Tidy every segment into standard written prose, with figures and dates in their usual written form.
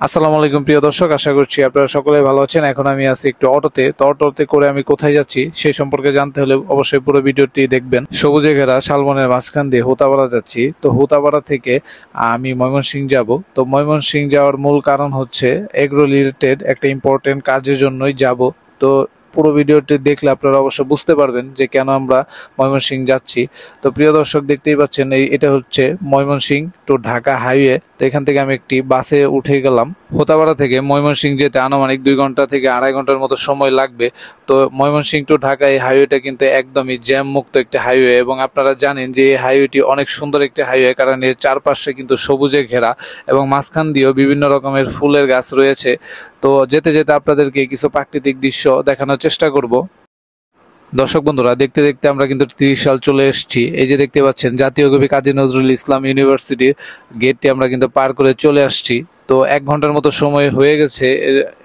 আসসালামু আলাইকুম প্রিয় দর্শক, আশা করছি আপনারা সকলে ভালো আছেন। এখন আমি আছি একটু অটোতে। তো অটোতে করে আমি কোথায় যাচ্ছি সেই সম্পর্কে জানতে হলে অবশ্যই পুরো ভিডিওটি দেখবেন। সবুজে ঘেরা শালবনের মাঝখান দিয়ে হুতাপাড়া যাচ্ছি। তো হুতাপাড়া থেকে আমি ময়মনসিংহ যাব। তো ময়মনসিংহ যাওয়ার মূল কারণ হচ্ছে এগ্রো রিলেটেড একটা ইম্পর্টেন্ট কাজের জন্যই যাব। তো পুরো ভিডিওটি দেখলে আপনারা অবশ্যই বুঝতে পারবেন যে কেন আমরা ময়মনসিংহ যাচ্ছি। তো প্রিয় দর্শক, দেখতেই পাচ্ছেন এটা হচ্ছে ময়মনসিংহ টু ঢাকা হাইওয়ে। তো এখান থেকে আমি একটি বাসে উঠে গেলাম। হোতাপাড়া থেকে ময়মনসিংহ যেতে আনুমানিক 2 ঘন্টা থেকে 2.5 ঘন্টার মতো সময় লাগবে। তো ময়মনসিংহ টু ঢাকা এই হাইওয়েটা কিন্তু একদমই জ্যাম মুক্ত একটি হাইওয়ে, এবং আপনারা জানেন যে এই হাইওয়েটি অনেক সুন্দর একটি হাইওয়ে, কারণ এর চারপাশে কিন্তু সবুজে ঘেরা এবং মাঝখান দিয়েও বিভিন্ন রকমের ফুলের গাছ রয়েছে। তো যেতে যেতে আপনাদেরকে কিছু প্রাকৃতিক দৃশ্য দেখানোর চেষ্টা করব। দর্শক বন্ধুরা, দেখতে দেখতে আমরা কিন্তু 30 সাল চলে এসেছি। এই যে দেখতে পাচ্ছেন জাতীয় কবি কাজী নজরুল ইসলাম ইউনিভার্সিটির গেটটি আমরা কিন্তু পার করে চলে আসছি। তো 1 ঘন্টার মতো সময় হয়ে গেছে,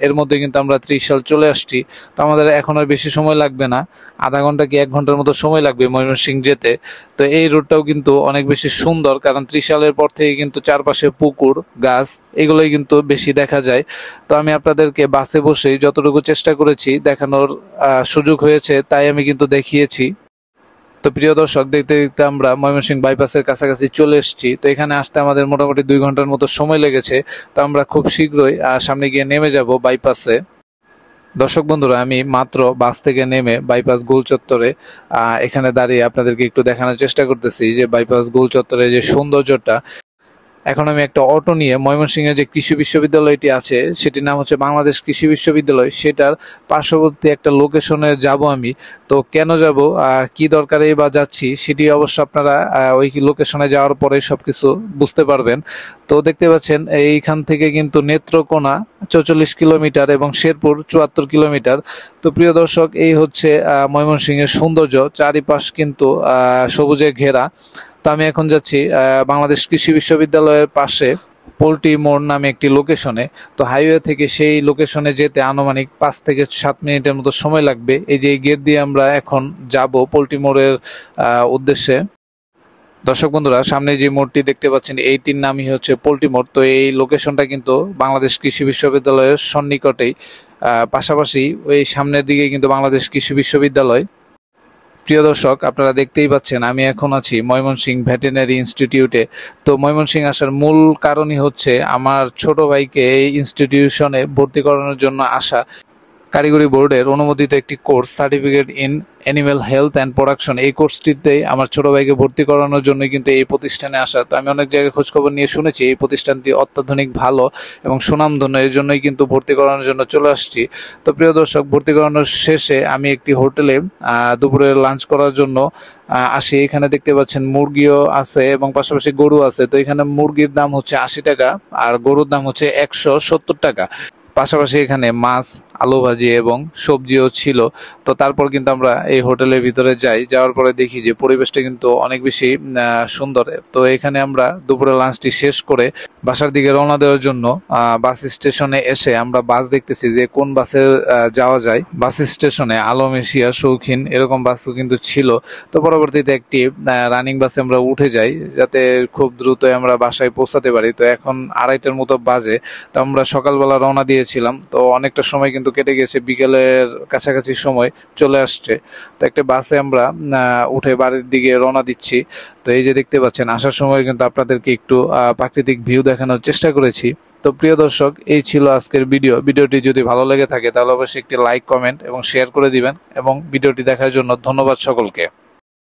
এর মধ্যে কিন্তু আমরা 30 সাল চলে আসছি। তো আমাদের এখন আর বেশি সময় লাগবে না, আধা ঘন্টা কি 1 ঘন্টার মতো সময় লাগবে ময়মনসিংহ যেতে। তো এই রুটটাও কিন্তু অনেক বেশি সুন্দর, কারণ 30 সালের পর থেকে কিন্তু চারপাশে পুকুর গাছ এগুলোই কিন্তু বেশি দেখা যায়। তো আমি আপনাদেরকে বাসে বসেই যতটুকু চেষ্টা করেছি দেখানোর সুযোগ হয়েছে তাই আমি কিন্তু দেখিয়েছি। তো প্রিয় দর্শক, দেখতে দেখতে আমরা ময়মনসিংহ বাইপাসের কাছাকাছি চলে এসেছি। তো এখানে আসতে আমাদের মোটামুটি 2 ঘন্টার মতো সময় লেগেছে। তো আমরা খুব শীঘ্রই সামনে গিয়ে নেমে যাব বাইপাসে। দর্শক বন্ধুরা, আমি মাত্র বাস থেকে নেমে বাইপাস গোল চত্বরে এখানে দাঁড়িয়ে আপনাদেরকে একটু দেখানোর চেষ্টা করতেছি যে বাইপাস গোল চত্বরে যে সৌন্দর্যটা। এখন আমি একটা অটো নিয়ে ময়মনসিংহের যে কৃষি বিশ্ববিদ্যালয়টি আছে, সেটির নাম হচ্ছে বাংলাদেশ কৃষি বিশ্ববিদ্যালয়, সেটার পার্শ্ববর্তী একটা লোকেশনে যাব আমি। তো কেন যাব, কি দরকারে বা যাচ্ছি, সেটি অবশ্য আপনারা ওই লোকেশনে যাওয়ার পরে সবকিছু বুঝতে পারবেন। তো দেখতে পাচ্ছেন এইখান থেকে কিন্তু নেত্রকোনা 44 কিলোমিটার এবং শেরপুর 74 কিলোমিটার। তো প্রিয় দর্শক, এই হচ্ছে ময়মনসিংহের সৌন্দর্য, চারিপাশ কিন্তু সবুজে ঘেরা। তো আমি এখন যাচ্ছি বাংলাদেশ কৃষি বিশ্ববিদ্যালয়ের পাশে পোল্ট্রি মোড় নামে একটি লোকেশনে। তো হাইওয়ে থেকে সেই লোকেশনে যেতে আনুমানিক 5 থেকে 7 মিনিটের মতো সময় লাগবে। এই যে এই গেট দিয়ে আমরা এখন যাব পোল্ট্রি মোড়ের উদ্দেশ্যে। দর্শক বন্ধুরা, সামনে যে মোড়টি দেখতে পাচ্ছেন এইটির নামই হচ্ছে পোল্ট্রি মোড়। তো এই লোকেশনটা কিন্তু বাংলাদেশ কৃষি বিশ্ববিদ্যালয়ের সন্নিকটেই, পাশাপাশি ওই সামনের দিকে কিন্তু বাংলাদেশ কৃষি বিশ্ববিদ্যালয়। প্রিয় দর্শক, আপনারা দেখতেই পাচ্ছেন আমি এখন আছি ময়মনসিংহ ভেটেরিনারি ইনস্টিটিউটে। তো ময়মনসিংহ আসার মূল কারণই হচ্ছে আমার ছোট ভাইকে এই ইনস্টিটিউশনে ভর্তি করানোর জন্য আসা। কারিগরি বোর্ডের অনুমোদিত একটি course, certificate in animal health and production, এই কোর্সটিতে আমার ছোট ভাইকে ভর্তি করানোর জন্য কিন্তু এই প্রতিষ্ঠানে আসা। তো আমি অনেক জায়গায় খোঁজখবর নিয়ে শুনেছি এই প্রতিষ্ঠানটি অত্যাধুনিক ভালো এবং সুনামধন্য, এর জন্যই কিন্তু ভর্তি করানোর জন্য চলে আসছি। তো প্রিয় দর্শক, ভর্তি করানোর শেষে আমি একটি হোটেলে দুপুরে লাঞ্চ করার জন্য আসি। এখানে দেখতে পাচ্ছেন মুরগিও আছে এবং পাশাপাশি গরু আছে। তো এখানে মুরগির দাম হচ্ছে 80 টাকা আর গরুর দাম হচ্ছে 170 টাকা। পাশাপাশি এখানে মাছ, আলু ভাজি এবং সবজিও ছিল। তো তারপর কিন্তু আমরা এই হোটেলের ভিতরে যাই, যাওয়ার পরে দেখি যে পরিবেশটা কিন্তু অনেক বেশি সুন্দর। তো এখানে আমরা দুপুরে লাঞ্চটি শেষ করে বাসার দিকে রওনা দেওয়ার জন্য বাস স্টেশনে এসে আমরা বাস দেখতেছি যে কোন বাসে যাওয়া যায়। বাস স্টেশনে আলম এশিয়া, শৌখিন এরকম বাসও কিন্তু ছিল। তো পরবর্তীতে একটি রানিং বাসে আমরা উঠে যাই যাতে খুব দ্রুত আমরা বাসায় পৌঁছাতে পারি। তো এখন 2:30টার মতো বাজে। তো আমরা সকালবেলা রওনা দিয়েছিলাম, তো অনেকটা সময় কিন্তু কেটে গেছে, বিকেলের কাছাকাছি সময় চলে আসছে। তো একটা বাসে আমরা উঠে বাড়ির দিকে রওনা দিচ্ছি। তো এই যে দেখতে পাচ্ছেন, আসার সময় কিন্তু আপনাদেরকে একটু প্রাকৃতিক ভিউ দেখানোর চেষ্টা করেছি। তো প্রিয় দর্শক, এই ছিল আজকের ভিডিওটি যদি ভালো লেগে থাকে তাহলে অবশ্যই একটি লাইক, কমেন্ট এবং শেয়ার করে দিবেন, এবং ভিডিওটি দেখার জন্য ধন্যবাদ সকলকে।